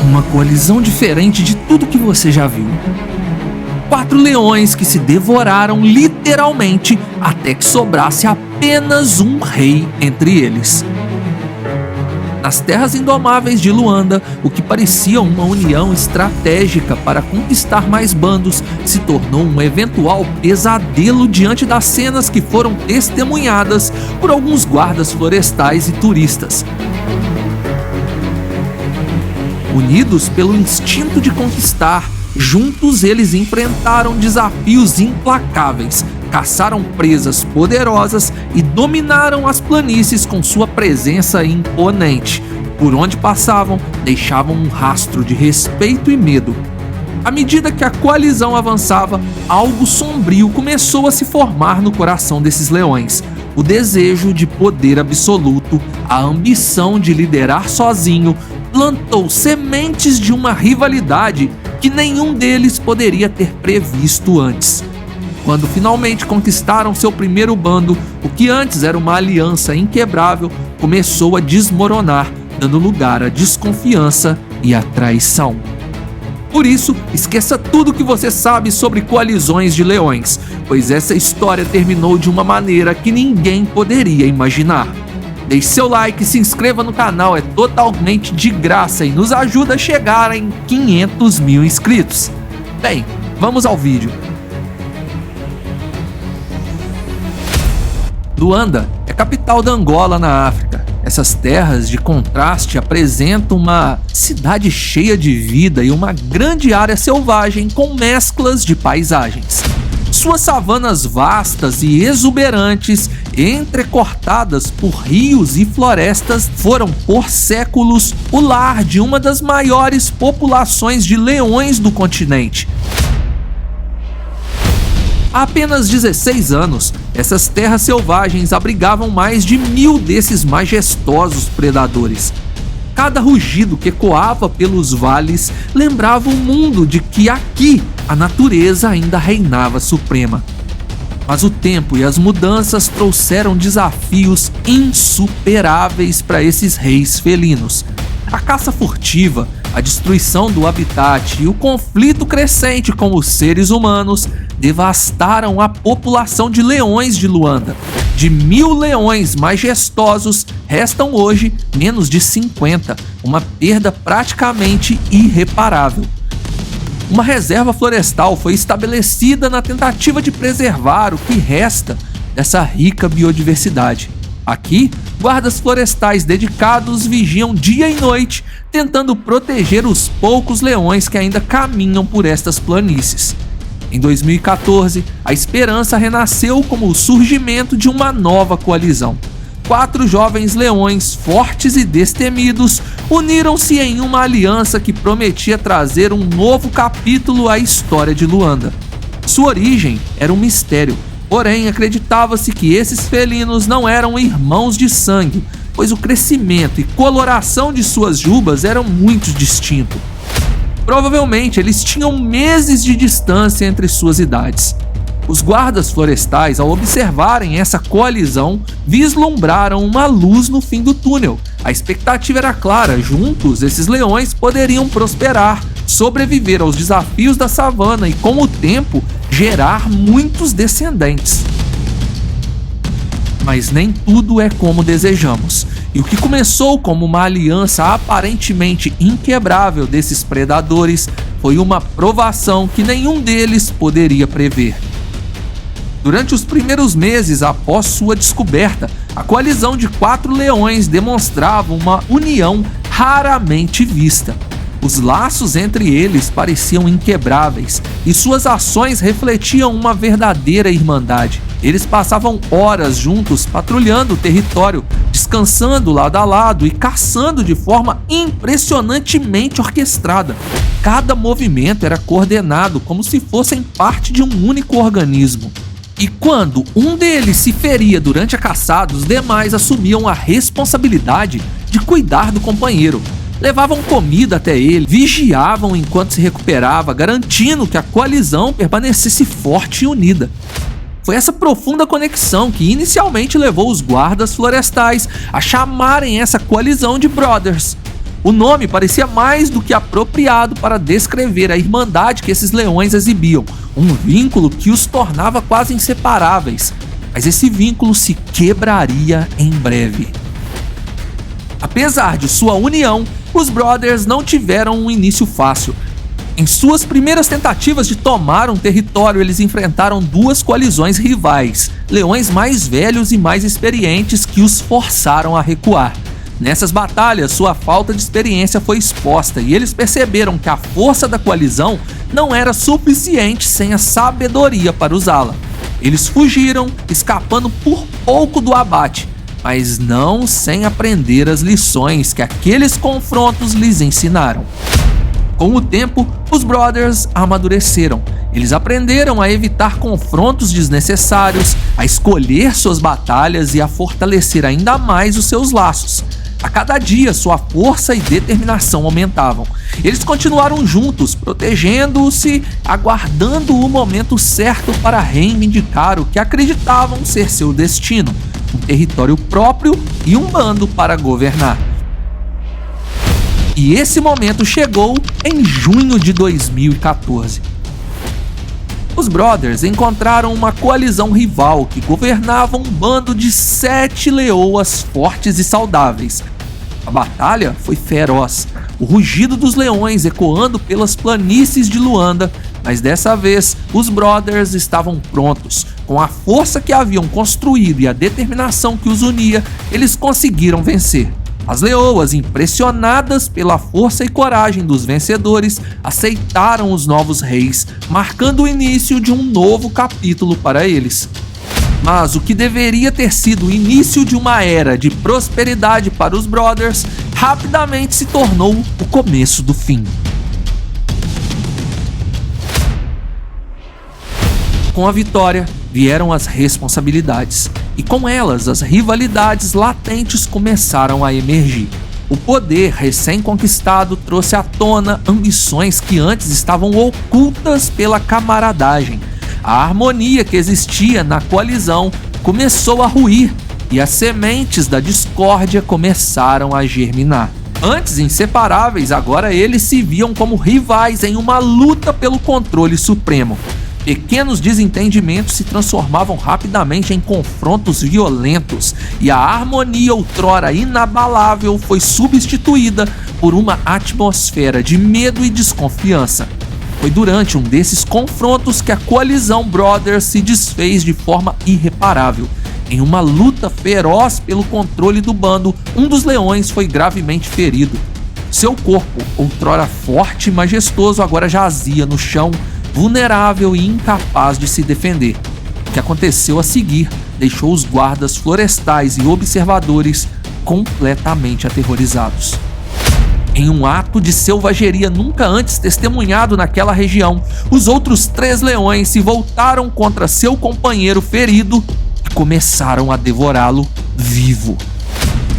Uma coalizão diferente de tudo que você já viu. 4 leões que se devoraram literalmente até que sobrasse apenas um rei entre eles. Nas terras indomáveis de Luanda, o que parecia uma união estratégica para conquistar mais bandos se tornou um eventual pesadelo diante das cenas que foram testemunhadas por alguns guardas florestais e turistas. Unidos pelo instinto de conquistar, juntos eles enfrentaram desafios implacáveis, caçaram presas poderosas e dominaram as planícies com sua presença imponente. Por onde passavam, deixavam um rastro de respeito e medo. À medida que a coalizão avançava, algo sombrio começou a se formar no coração desses leões. O desejo de poder absoluto, a ambição de liderar sozinho, plantou sementes de uma rivalidade que nenhum deles poderia ter previsto antes. Quando finalmente conquistaram seu primeiro bando, o que antes era uma aliança inquebrável começou a desmoronar, dando lugar à desconfiança e à traição. Por isso, esqueça tudo que você sabe sobre coalizões de leões, pois essa história terminou de uma maneira que ninguém poderia imaginar. Deixe seu like, se inscreva no canal, é totalmente de graça e nos ajuda a chegar em 500 mil inscritos. Bem, vamos ao vídeo. Luanda é capital da Angola, na África. Essas terras de contraste apresentam uma cidade cheia de vida e uma grande área selvagem com mesclas de paisagens. Suas savanas vastas e exuberantes, entrecortadas por rios e florestas, foram por séculos o lar de uma das maiores populações de leões do continente. Há apenas 16 anos, essas terras selvagens abrigavam mais de 1000 desses majestosos predadores. Cada rugido que ecoava pelos vales lembrava o mundo de que aqui a natureza ainda reinava suprema. Mas o tempo e as mudanças trouxeram desafios insuperáveis para esses reis felinos. A caça furtiva, a destruição do habitat e o conflito crescente com os seres humanos devastaram a população de leões de Luanda. De 1000 leões majestosos, restam hoje menos de 50, uma perda praticamente irreparável. Uma reserva florestal foi estabelecida na tentativa de preservar o que resta dessa rica biodiversidade. Aqui, guardas florestais dedicados vigiam dia e noite, tentando proteger os poucos leões que ainda caminham por estas planícies. Em 2014, a esperança renasceu como o surgimento de uma nova coalizão. 4 jovens leões, fortes e destemidos, uniram-se em uma aliança que prometia trazer um novo capítulo à história de Luanda. Sua origem era um mistério, porém acreditava-se que esses felinos não eram irmãos de sangue, pois o crescimento e coloração de suas jubas eram muito distintos. Provavelmente eles tinham meses de distância entre suas idades. Os guardas florestais, ao observarem essa coalizão, vislumbraram uma luz no fim do túnel. A expectativa era clara: juntos esses leões poderiam prosperar, sobreviver aos desafios da savana e, com o tempo, gerar muitos descendentes. Mas nem tudo é como desejamos. E o que começou como uma aliança aparentemente inquebrável desses predadores foi uma provação que nenhum deles poderia prever. Durante os primeiros meses após sua descoberta, a coalizão de 4 leões demonstrava uma união raramente vista. Os laços entre eles pareciam inquebráveis e suas ações refletiam uma verdadeira irmandade. Eles passavam horas juntos patrulhando o território, descansando lado a lado e caçando de forma impressionantemente orquestrada. Cada movimento era coordenado como se fossem parte de um único organismo. E quando um deles se feria durante a caçada, os demais assumiam a responsabilidade de cuidar do companheiro. Levavam comida até ele, vigiavam enquanto se recuperava, garantindo que a coalizão permanecesse forte e unida. Foi essa profunda conexão que inicialmente levou os guardas florestais a chamarem essa coalizão de Brothers. O nome parecia mais do que apropriado para descrever a irmandade que esses leões exibiam, um vínculo que os tornava quase inseparáveis. Mas esse vínculo se quebraria em breve. Apesar de sua união, os Brothers não tiveram um início fácil. Em suas primeiras tentativas de tomar um território, eles enfrentaram duas coalizões rivais, leões mais velhos e mais experientes que os forçaram a recuar. Nessas batalhas, sua falta de experiência foi exposta e eles perceberam que a força da coalizão não era suficiente sem a sabedoria para usá-la. Eles fugiram, escapando por pouco do abate, mas não sem aprender as lições que aqueles confrontos lhes ensinaram. Com o tempo, os Brothers amadureceram. Eles aprenderam a evitar confrontos desnecessários, a escolher suas batalhas e a fortalecer ainda mais os seus laços. A cada dia, sua força e determinação aumentavam. Eles continuaram juntos, protegendo-se, aguardando o momento certo para reivindicar o que acreditavam ser seu destino: um território próprio e um bando para governar. E esse momento chegou em junho de 2014. Os Brothers encontraram uma coalizão rival que governava um bando de 7 leoas fortes e saudáveis. A batalha foi feroz, o rugido dos leões ecoando pelas planícies de Luanda, mas dessa vez os Brothers estavam prontos. Com a força que haviam construído e a determinação que os unia, eles conseguiram vencer. As leoas, impressionadas pela força e coragem dos vencedores, aceitaram os novos reis, marcando o início de um novo capítulo para eles. Mas o que deveria ter sido o início de uma era de prosperidade para os Brothers, rapidamente se tornou o começo do fim. Com a vitória, vieram as responsabilidades, e com elas as rivalidades latentes começaram a emergir. O poder recém-conquistado trouxe à tona ambições que antes estavam ocultas pela camaradagem. A harmonia que existia na coalizão começou a ruir e as sementes da discórdia começaram a germinar. Antes inseparáveis, agora eles se viam como rivais em uma luta pelo controle supremo. Pequenos desentendimentos se transformavam rapidamente em confrontos violentos e a harmonia outrora inabalável foi substituída por uma atmosfera de medo e desconfiança. Foi durante um desses confrontos que a coalizão Brothers se desfez de forma irreparável. Em uma luta feroz pelo controle do bando, um dos leões foi gravemente ferido. Seu corpo, outrora forte e majestoso, agora jazia no chão, vulnerável e incapaz de se defender. O que aconteceu a seguir deixou os guardas florestais e observadores completamente aterrorizados. Em um ato de selvageria nunca antes testemunhado naquela região, os outros 3 leões se voltaram contra seu companheiro ferido e começaram a devorá-lo vivo.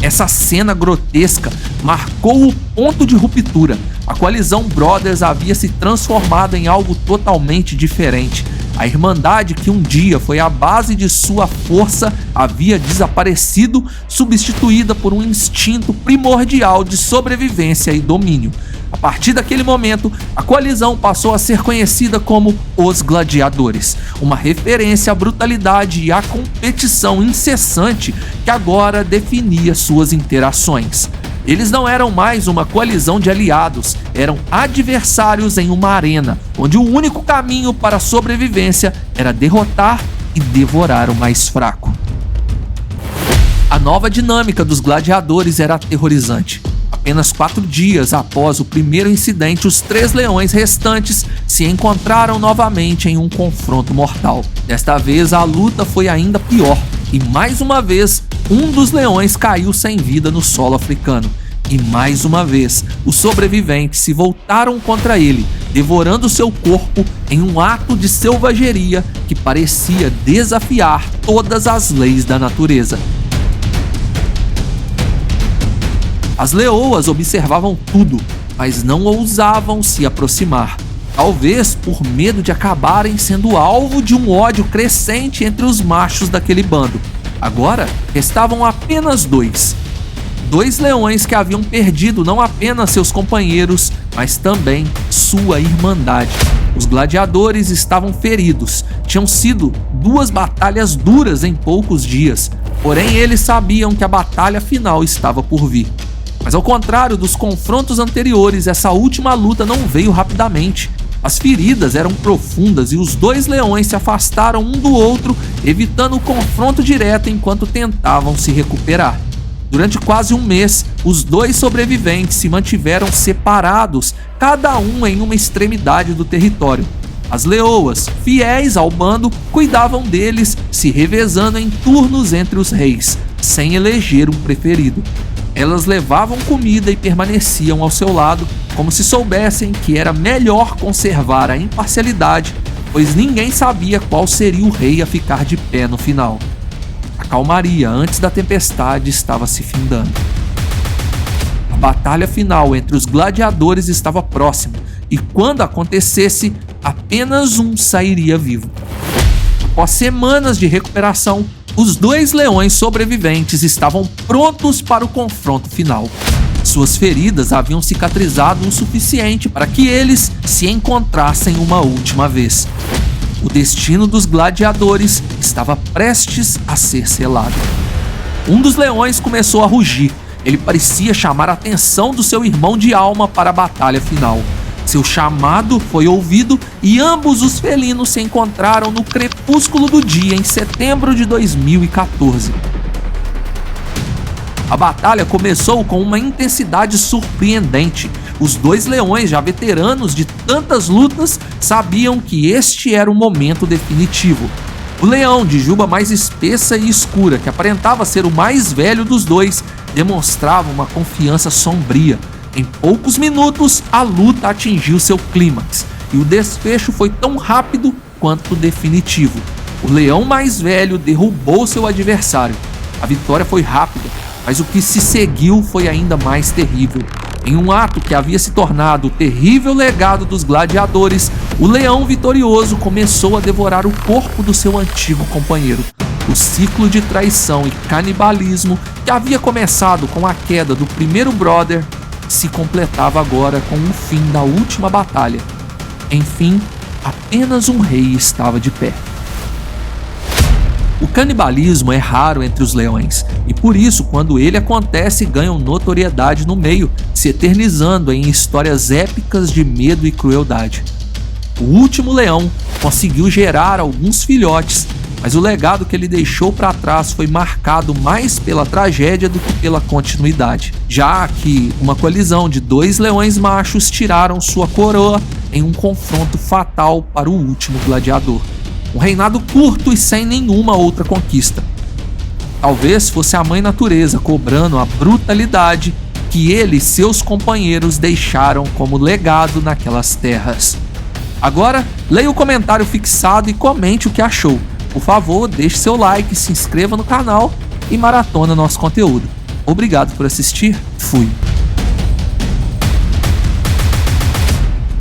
Essa cena grotesca marcou o ponto de ruptura. A coalizão Brothers havia se transformado em algo totalmente diferente. A irmandade que um dia foi a base de sua força havia desaparecido, substituída por um instinto primordial de sobrevivência e domínio. A partir daquele momento, a coalizão passou a ser conhecida como os Gladiadores, uma referência à brutalidade e à competição incessante que agora definia suas interações. Eles não eram mais uma coalizão de aliados, eram adversários em uma arena, onde o único caminho para a sobrevivência era derrotar e devorar o mais fraco. A nova dinâmica dos gladiadores era aterrorizante. Apenas 4 dias após o primeiro incidente, os 3 leões restantes se encontraram novamente em um confronto mortal. Desta vez, a luta foi ainda pior e, mais uma vez, um dos leões caiu sem vida no solo africano. E, mais uma vez, os sobreviventes se voltaram contra ele, devorando seu corpo em um ato de selvageria que parecia desafiar todas as leis da natureza. As leoas observavam tudo, mas não ousavam se aproximar. Talvez por medo de acabarem sendo alvo de um ódio crescente entre os machos daquele bando. Agora restavam apenas 2. 2 leões que haviam perdido não apenas seus companheiros, mas também sua irmandade. Os gladiadores estavam feridos, tinham sido 2 batalhas duras em poucos dias, porém eles sabiam que a batalha final estava por vir. Mas ao contrário dos confrontos anteriores, essa última luta não veio rapidamente. As feridas eram profundas e os 2 leões se afastaram um do outro, evitando o confronto direto enquanto tentavam se recuperar. Durante quase um mês, os 2 sobreviventes se mantiveram separados, cada um em uma extremidade do território. As leoas, fiéis ao bando, cuidavam deles, se revezando em turnos entre os reis, sem eleger um preferido. Elas levavam comida e permaneciam ao seu lado, como se soubessem que era melhor conservar a imparcialidade, pois ninguém sabia qual seria o rei a ficar de pé no final. A calmaria antes da tempestade estava se findando. A batalha final entre os gladiadores estava próxima, e quando acontecesse, apenas um sairia vivo. Após semanas de recuperação, os 2 leões sobreviventes estavam prontos para o confronto final. Suas feridas haviam cicatrizado o suficiente para que eles se encontrassem uma última vez. O destino dos gladiadores estava prestes a ser selado. Um dos leões começou a rugir. Ele parecia chamar a atenção do seu irmão de alma para a batalha final. Seu chamado foi ouvido e ambos os felinos se encontraram no crepúsculo do dia em setembro de 2014. A batalha começou com uma intensidade surpreendente. Os 2 leões, já veteranos de tantas lutas, sabiam que este era o momento definitivo. O leão de juba mais espessa e escura, que aparentava ser o mais velho dos 2, demonstrava uma confiança sombria. Em poucos minutos, a luta atingiu seu clímax, e o desfecho foi tão rápido quanto definitivo. O leão mais velho derrubou seu adversário. A vitória foi rápida, mas o que se seguiu foi ainda mais terrível. Em um ato que havia se tornado o terrível legado dos gladiadores, o leão vitorioso começou a devorar o corpo do seu antigo companheiro. O ciclo de traição e canibalismo que havia começado com a queda do primeiro brother se completava agora com o fim da última batalha. Enfim, apenas um rei estava de pé. O canibalismo é raro entre os leões, e por isso, quando ele acontece, ganham notoriedade no meio, se eternizando em histórias épicas de medo e crueldade. O último leão conseguiu gerar alguns filhotes, mas o legado que ele deixou para trás foi marcado mais pela tragédia do que pela continuidade, já que uma colisão de 2 leões machos tiraram sua coroa em um confronto fatal para o último gladiador. Um reinado curto e sem nenhuma outra conquista. Talvez fosse a mãe natureza cobrando a brutalidade que ele e seus companheiros deixaram como legado naquelas terras. Agora, leia o comentário fixado e comente o que achou. Por favor, deixe seu like, se inscreva no canal e maratona nosso conteúdo. Obrigado por assistir. Fui.